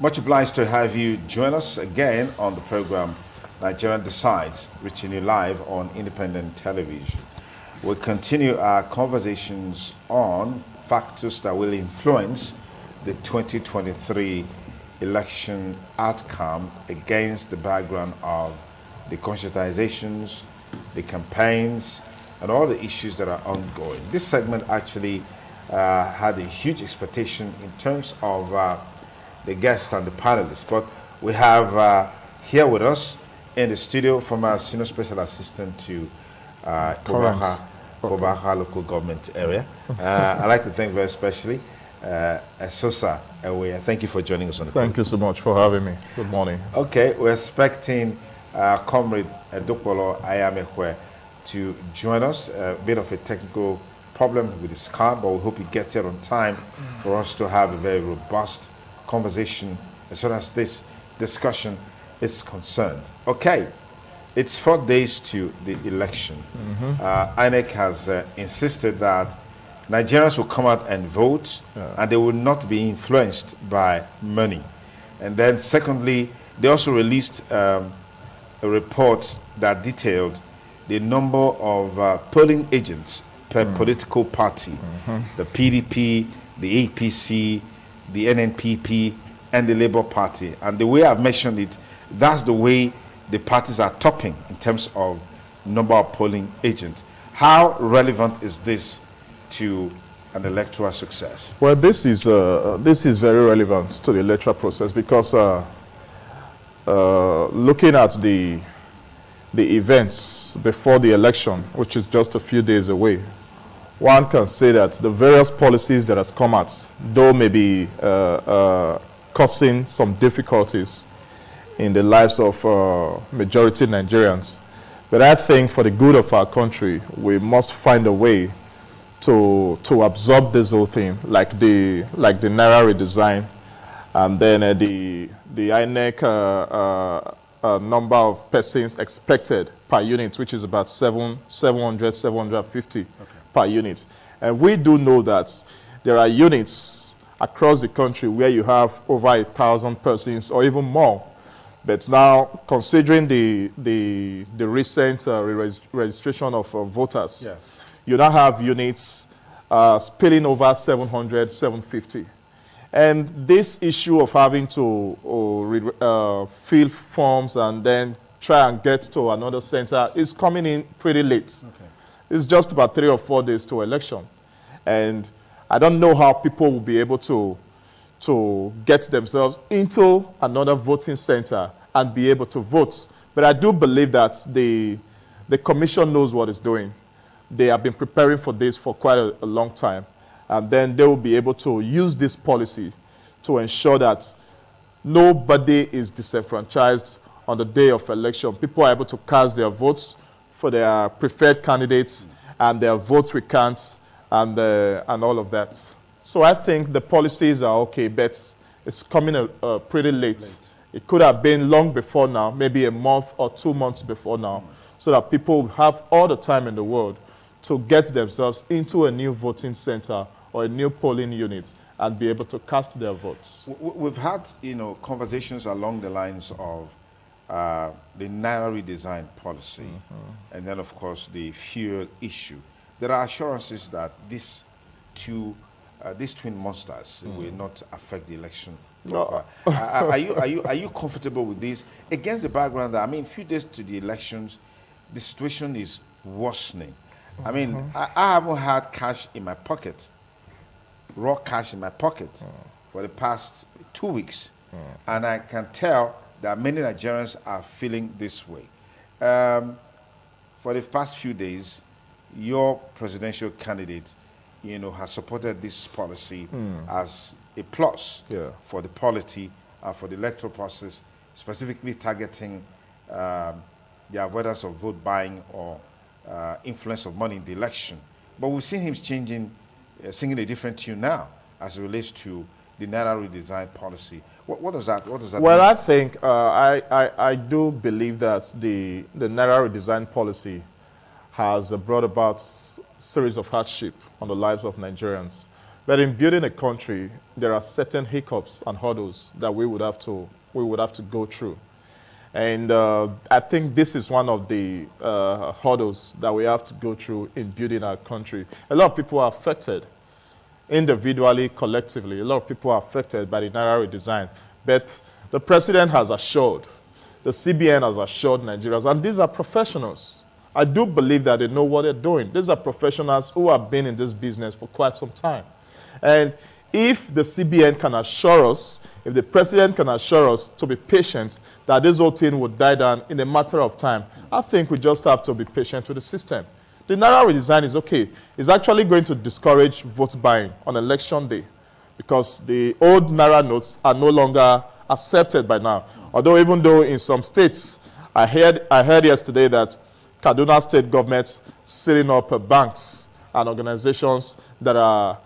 Much obliged to have you join us again on the program Nigeria Decides, reaching you live on independent television. We'll continue our conversations on factors that will influence the 2023 election outcome against the background of the conscientizations, the campaigns, and all the issues that are ongoing. This segment actually had a huge expectation in terms of the guests and the panelists, but we have here with us in the studio from our senior special assistant to Kobaha local government area. I'd like to thank very especially Sosa Ewe. Thank you for joining us on the program. Thank you so much for having me. Good morning. Okay, we're expecting Comrade Dokpolo Ayamekwe to join us. A bit of a technical problem with his car, but we hope he gets here on time for us to have a very robust conversation as far as this discussion is concerned. Okay, it's 4 days to the election. INEC has insisted that Nigerians will come out and vote, and they will not be influenced by money. And then secondly, they also released a report that detailed the number of polling agents per political party, the PDP, the APC, the NNPP, and the Labour Party. And the way I've mentioned it, that's the way the parties are topping in terms of number of polling agents. How relevant is this to an electoral success? Well, this is very relevant to the electoral process because looking at the events before the election, which is just a few days away, one can say that the various policies that has come out, though may be causing some difficulties in the lives of majority Nigerians, but I think for the good of our country, we must find a way to absorb this whole thing, like the Naira redesign, and then the INEC number of persons expected per unit, which is about 750 per unit. And we do know that there are units across the country where you have over 1,000 persons or even more. But now, considering the recent registration of voters, you now have units spilling over 700, 750. And this issue of having to fill forms and then try and get to another center is coming in pretty late. It's just about 3 or 4 days to election. And I don't know how people will be able to get themselves into another voting center and be able to vote. But I do believe that the commission knows what it's doing. They have been preparing for this for quite a long time. And then they will be able to use this policy to ensure that nobody is disenfranchised on the day of election. People are able to cast their votes for their preferred candidates, and their votes recount, and all of that. So I think the policies are okay, but it's coming pretty late. It could have been long before now, maybe a month or 2 months before now, so that people have all the time in the world to get themselves into a new voting center or a new polling unit and be able to cast their votes. We've had, conversations along the lines of the Naira redesign policy, and then, of course, the fuel issue. There are assurances that these twin monsters will not affect the election. No. Are you comfortable with this against the background that, a few days to the elections, the situation is worsening? I haven't had cash in my pocket, raw cash in my pocket, for the past 2 weeks, and I can tell that many Nigerians are feeling this way. For the past few days, your presidential candidate, has supported this policy as a plus for the polity and for the electoral process, specifically targeting the avoidance of vote buying or influence of money in the election. But we've seen him singing a different tune now as it relates to the Naira redesign policy. What does that mean? Well, I think I do believe that the Naira redesign policy has brought about a series of hardship on the lives of Nigerians. But in building a country, there are certain hiccups and hurdles that we would have to go through. And I think this is one of the hurdles that we have to go through in building our country. A lot of people are affected, individually, collectively. A lot of people are affected by the Naira redesign. But the president has assured, the CBN has assured Nigerians, and these are professionals. I do believe that they know what they're doing. These are professionals who have been in this business for quite some time. And if the CBN can assure us, if the president can assure us to be patient, that this whole thing would die down in a matter of time, I think we just have to be patient with the system. The Naira redesign is okay. It's actually going to discourage vote buying on election day because the old Naira notes are no longer accepted by now. Although even though in some states, I heard yesterday that Kaduna state governments setting up banks and organizations that are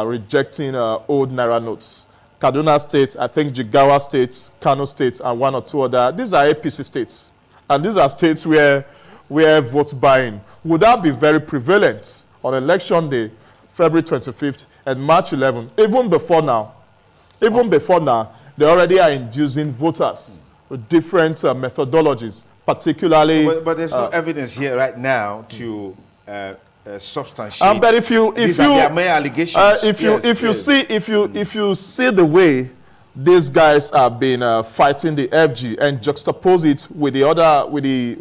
rejecting old Naira notes. Kaduna State, I think Jigawa State, Kano State, and one or two other. These are APC states. And these are states where vote buying would have been very prevalent on election day, February 25th and March 11th. Even before now, they already are inducing voters with different methodologies, particularly... But there's no evidence here right now to... substantiate. But if you see the way these guys have been fighting the FG and juxtapose it with the other with the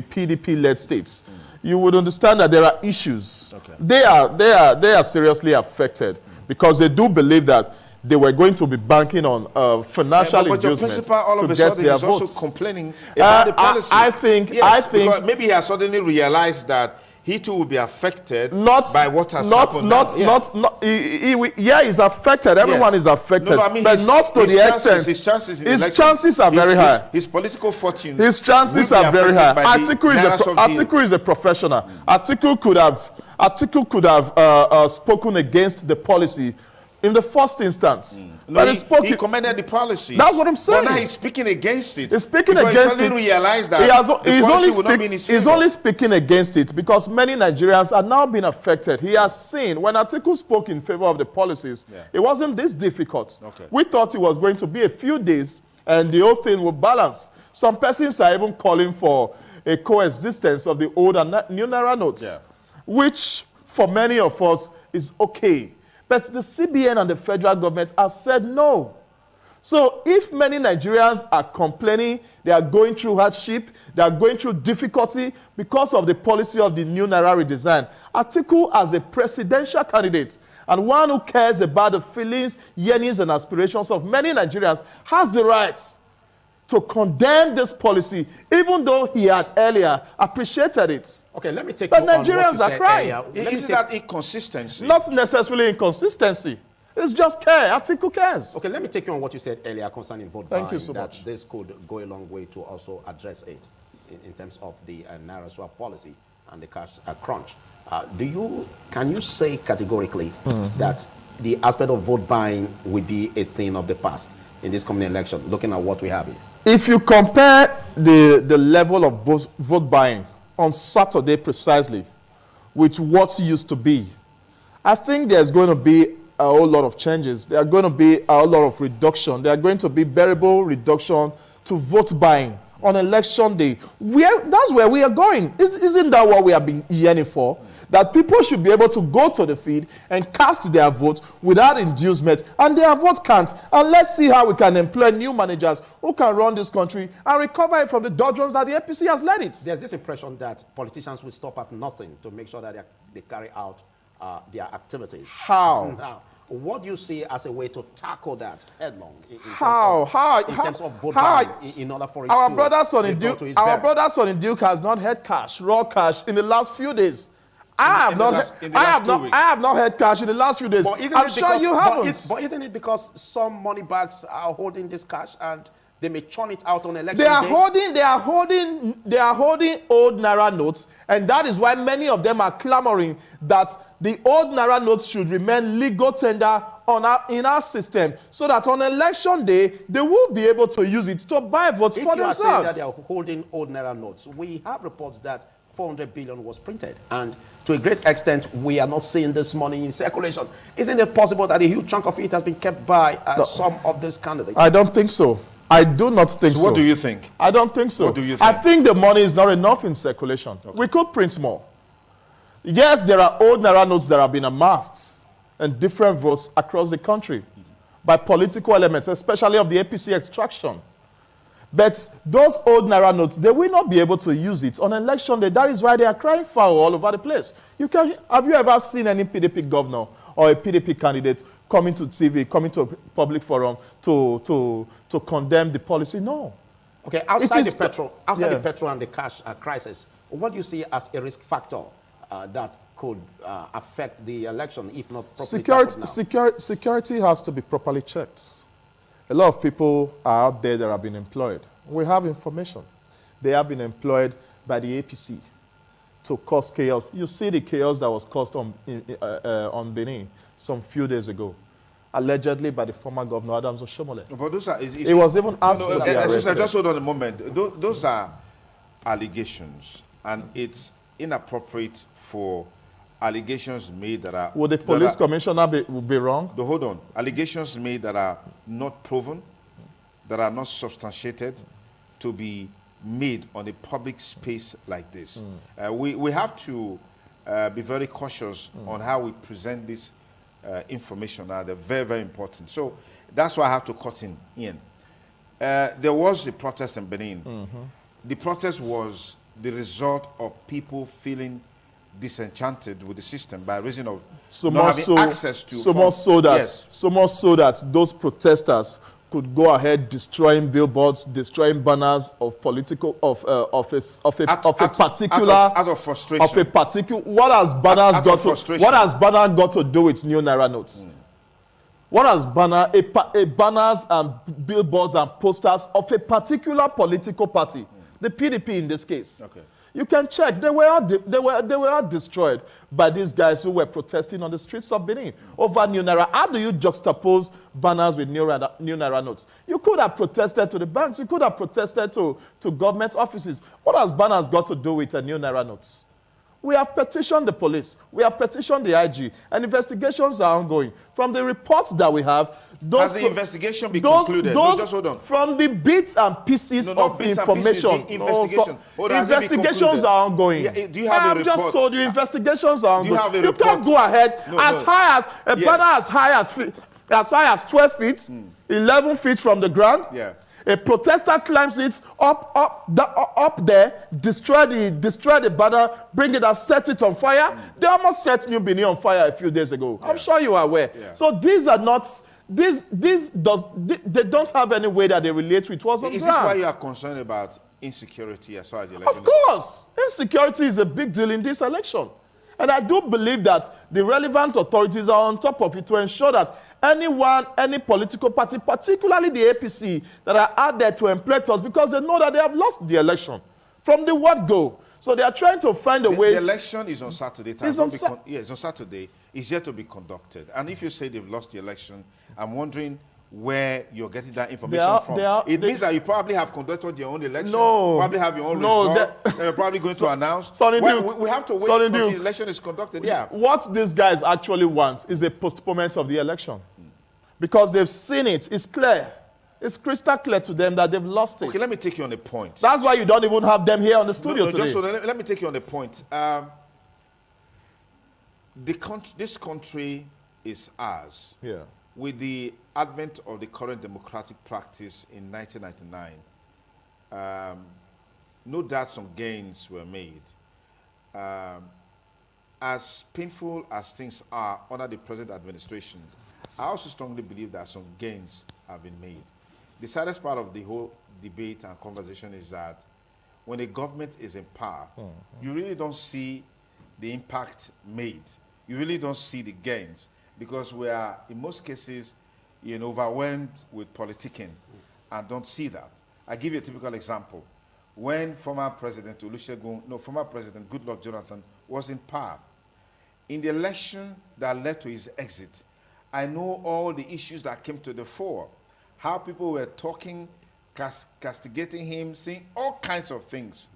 PDP-led states, you would understand that there are issues. Okay. They are seriously affected because they do believe that they were going to be banking on financial but your principal all of a sudden is also complaining about the policy. I think maybe he has suddenly realized that he too will be affected by what has happened. He's affected. Everyone is affected. No, I mean, but not to the extent. His chances are very high. His political fortunes. His chances are very high. Atiku is a professional. Atiku could have spoken against the policy in the first instance. No, he commended the policy. That's what I'm saying. But now he's speaking against it. He's speaking against it. He realized that the policy will not be in his favor. He's only speaking against it because many Nigerians are now being affected. He has seen, when Atiku spoke in favor of the policies, it wasn't this difficult. Okay. We thought it was going to be a few days and the whole thing would balance. Some persons are even calling for a coexistence of the old and new Naira notes, which for many of us is okay. But the CBN and the federal government have said no. So if many Nigerians are complaining, they are going through hardship, they are going through difficulty because of the policy of the new Naira redesign, Atiku as a presidential candidate and one who cares about the feelings, yearnings, and aspirations of many Nigerians has the right to condemn this policy, even though he had earlier appreciated it. Okay, let me take but you Nigerians on what you are crying. Is that inconsistency? Not necessarily inconsistency. It's just care. Atiku cares. Okay, let me take you on what you said earlier concerning vote buying. Thank you so much. This could go a long way to also address it in terms of the Naira swap policy and the cash crunch. Can you say categorically that the aspect of vote buying will be a thing of the past in this coming election, looking at what we have here? If you compare the level of vote buying on Saturday precisely with what used to be, I think there's going to be a whole lot of changes. There are going to be a whole lot of reduction. There are going to be bearable reduction to vote buying on election day. That's where we are going. Isn't that what we have been yearning for? That people should be able to go to the field and cast their vote without inducement, and their vote counts. And let's see how we can employ new managers who can run this country and recover it from the doldrums that the APC has led it. There's this impression that politicians will stop at nothing to make sure that they carry out their activities. How? Now, what do you see as a way to tackle that headlong in terms of vote buying in order for it our to brothers on the Duke, to its our bearers? brothers on the Duke has not had cash, raw cash, in the last few days. I have not had cash in the last few days. I'm sure you haven't. But isn't it because some money bags are holding this cash and they may churn it out on election day? They are holding old Naira notes, and that is why many of them are clamoring that the old Naira notes should remain legal tender in our system, so that on election day they will be able to use it to buy votes for themselves. If you are saying that they are holding old Naira notes, we have reports that 400 billion was printed. And to a great extent, we are not seeing this money in circulation. Isn't it possible that a huge chunk of it has been kept by some of these candidates? I don't think so. I do not think so. So what do you think? I don't think so. What do you think? I think the money is not enough in circulation. Okay. We could print more. Yes, there are old Naira notes that have been amassed and different votes across the country by political elements, especially of the APC extraction. But those old Naira notes, they will not be able to use it on election day. That is why they are crying foul all over the place. Have you ever seen any PDP governor or a PDP candidate coming to TV, coming to a public forum to condemn the policy? No. Okay, outside the petrol and the cash crisis, what do you see as a risk factor that could affect the election, if not properly? Security has to be properly checked. A lot of people are out there that have been employed. We have information. They have been employed by the APC to cause chaos. You see the chaos that was caused on Benin some few days ago, allegedly by the former governor, Adams Oshomole. But those are... It was even asked to be arrested. Just hold on a moment. Those are allegations, and it's inappropriate for allegations made that are... Would the police commissioner be wrong? Hold on. Allegations made that are not proven, that are not substantiated, to be made on a public space like this. We have to be very cautious on how we present this information. They're very, very important. So that's why I have to cut in. There was a protest in Benin. The protest was the result of people feeling disenchanted with the system by reason of not having access to so much so that those protesters could go ahead destroying billboards, destroying banners of political out of frustration. What has banner got to do with new Naira notes? What has banners and billboards and posters of a particular political party, the PDP in this case? Okay. You can check. They were all destroyed by these guys who were protesting on the streets of Benin over New Naira. How do you juxtapose banners with New Naira notes? You could have protested to the banks. You could have protested to government offices. What has banners got to do with New Naira notes? We have petitioned the police. We have petitioned the IG. And investigations are ongoing. From the reports that we have... Has the investigation been concluded? No, just hold on. From the bits and pieces of information. Investigations are ongoing. Yeah, do you have a report? I've just told you, investigations are ongoing. Do you have a report? You can't go ahead high as... A banner as high as 12 feet, 11 feet from the ground. Yeah. A protester climbs it up there, destroy the banner, bring it and set it on fire. They almost set New Benin on fire a few days ago. I'm sure you are aware. Yeah. So these are not, they don't have any way that they relate with what's on ground. Is this why you are concerned about insecurity as far as the election? Of course. Insecurity is a big deal in this election. And I do believe that the relevant authorities are on top of it to ensure that any political party, particularly the APC, that are out there to employ us because they know that they have lost the election from the word go. So they are trying to find a way. The election is on Saturday. It's on Saturday. It's yet to be conducted. And if you say they've lost the election, I'm wondering where you're getting that information from. It means that you probably have conducted your own election. No. Probably have your own result. You're probably going to announce. We have to wait until the election is conducted. Yeah. What these guys actually want is a postponement of the election. Because they've seen it. It's clear. It's crystal clear to them that they've lost it. Okay, let me take you on a point. That's why you don't even have them here on the studio today. Just so let me take you on a point. This country is ours. Yeah. With the advent of the current democratic practice in 1999, no doubt some gains were made. As painful as things are under the present administration, I also strongly believe that some gains have been made. The saddest part of the whole debate and conversation is that when a government is in power, you really don't see the impact made. You really don't see the gains. Because we are, in most cases, overwhelmed with politicking and don't see that. I give you a typical example. When former President Goodluck Jonathan was in power, in the election that led to his exit, I know all the issues that came to the fore, how people were talking, castigating him, saying all kinds of things.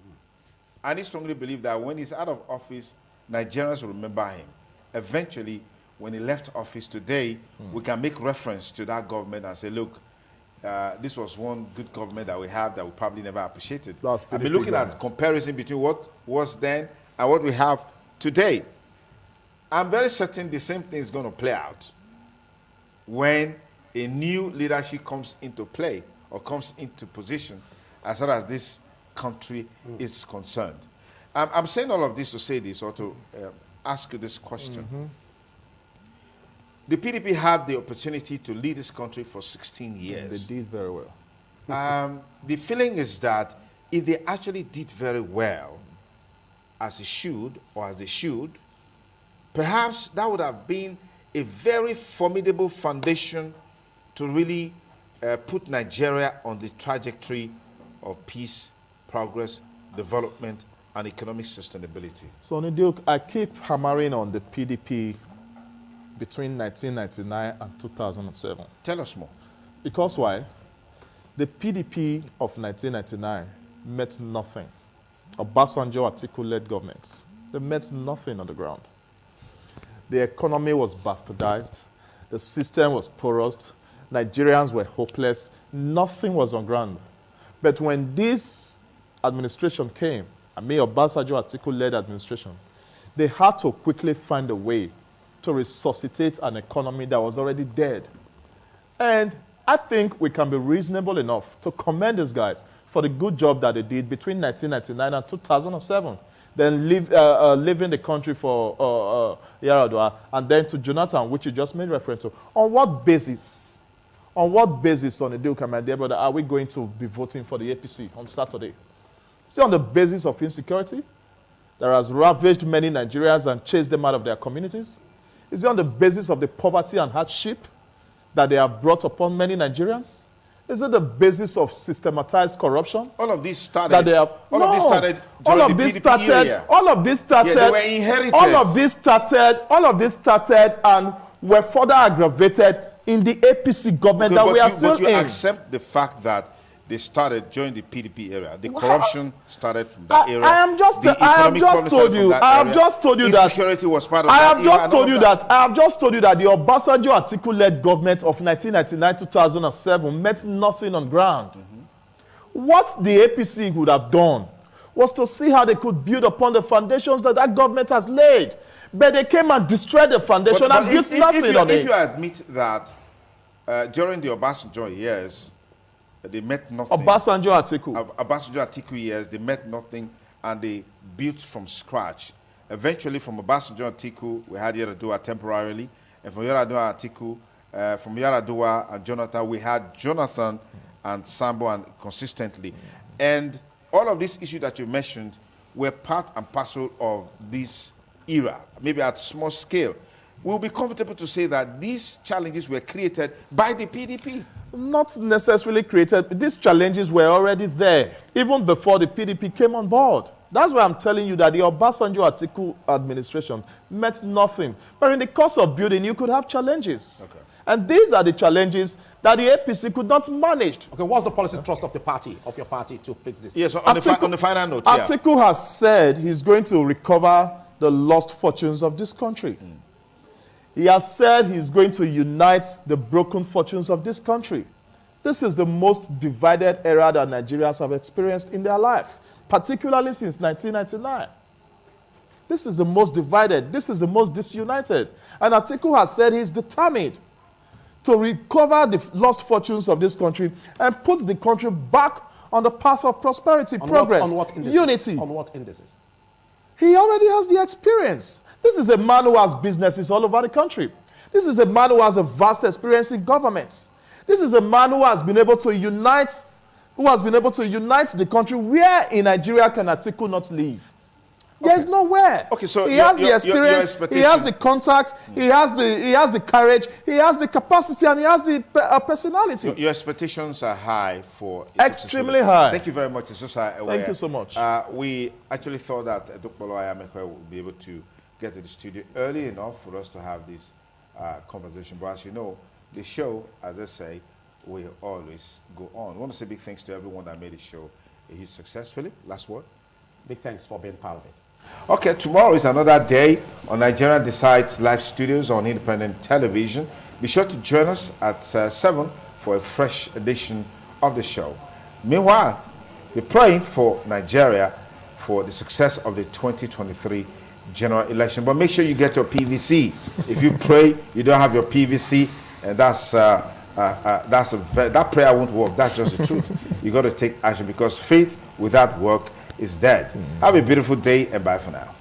I strongly believe that when he's out of office, Nigerians will remember him. Eventually, when he left office today, we can make reference to that government and say, look, this was one good government that we have that we probably never appreciated. I mean, looking at comparison between what was then and what we have today, I'm very certain the same thing is going to play out when a new leadership comes into play or comes into position as far as this country is concerned. I'm saying all of this to say this or to ask you this question. The PDP had the opportunity to lead this country for 16 years. They did very well. The feeling is that if they actually did very well, as it should or as they should, perhaps that would have been a very formidable foundation to really put Nigeria on the trajectory of peace, progress, development, and economic sustainability. So, Niduke, I keep hammering on the PDP between 1999 and 2007. Tell us more. Because why? The PDP of 1999 met nothing. Obasanjo Atiku-led governments, they met nothing on the ground. The economy was bastardized. The system was porous. Nigerians were hopeless. Nothing was on ground. But when this administration came, Obasanjo Atiku-led administration, they had to quickly find a way to resuscitate an economy that was already dead. And I think we can be reasonable enough to commend these guys for the good job that they did between 1999 and 2007. Then leaving the country for Yaradua, and then to Jonathan, which you just made reference to. On what basis? On what basis, on the deal, my dear brother, are we going to be voting for the APC on Saturday? Is it on the basis of insecurity that has ravaged many Nigerians and chased them out of their communities? Is it on the basis of the poverty and hardship that they have brought upon many Nigerians? Is it the basis of systematized corruption? All of this started. That they have, all of this started. All of this started. All of this started. Yeah, they were inherited. All of this started. All of this started and were further aggravated in the APC government that we are still in. But you accept the fact that they started during the PDP era. The corruption started from that era. I have just told you that insecurity was part of I have just told you that the Obasanjo Atiku-led government of 1999-2007 met nothing on ground. What the APC would have done was to see how they could build upon the foundations that that government has laid. But they came and destroyed the foundation and built nothing on it. If you admit that during the Obasanjo years, they met nothing. Obasanjo Atiku years, they met nothing and they built from scratch. Eventually, from Obasanjo Atiku, we had Yaradua temporarily. And from Yaradua Atiku, from Yaradua and Jonathan, we had Jonathan and Sambo and consistently. And all of these issues that you mentioned were part and parcel of this era, maybe at small scale. We'll be comfortable to say that these challenges were created by the PDP. Not necessarily created. These challenges were already there, even before the PDP came on board. That's why I'm telling you that the Obasanjo Atiku administration met nothing. But in the course of building, you could have challenges. Okay. And these are the challenges that the APC could not manage. Okay, what's the policy thrust of your party to fix this? Yes, on the final note. Atiku has said he's going to recover the lost fortunes of this country. He has said he's going to unite the broken fortunes of this country. This is the most divided era that Nigerians have experienced in their life, particularly since 1999. This is the most divided. This is the most disunited. And Atiku has said he's determined to recover the lost fortunes of this country and put the country back on the path of prosperity, progress, unity. On what indices? He already has the experience. This is a man who has businesses all over the country. This is a man who has a vast experience in governments. This is a man who has been able to unite, the country. Where in Nigeria can Atiku not live? Okay. There's nowhere. Okay, so he has the experience, he has the contacts, he has the courage, he has the capacity, and he has the personality. Your expectations are high for extremely high. Thank you very much. Thank you so much. We actually thought that Dr. Ayamekwe would be able to get to the studio early enough for us to have this conversation. But as you know, the show, as I say, will always go on. I want to say big thanks to everyone that made the show a huge success. Philip, last word. Big thanks for being part of it. Okay, tomorrow is another day on Nigerian Decides live studios on independent television. Be sure to join us at 7 for a fresh edition of the show. Meanwhile, we're praying for Nigeria for the success of the 2023 general election. But make sure you get your PVC. If you pray, you don't have your PVC, and that prayer won't work. That's just the truth. You got to take action, because faith without work is dead. Have a beautiful day, and bye for now.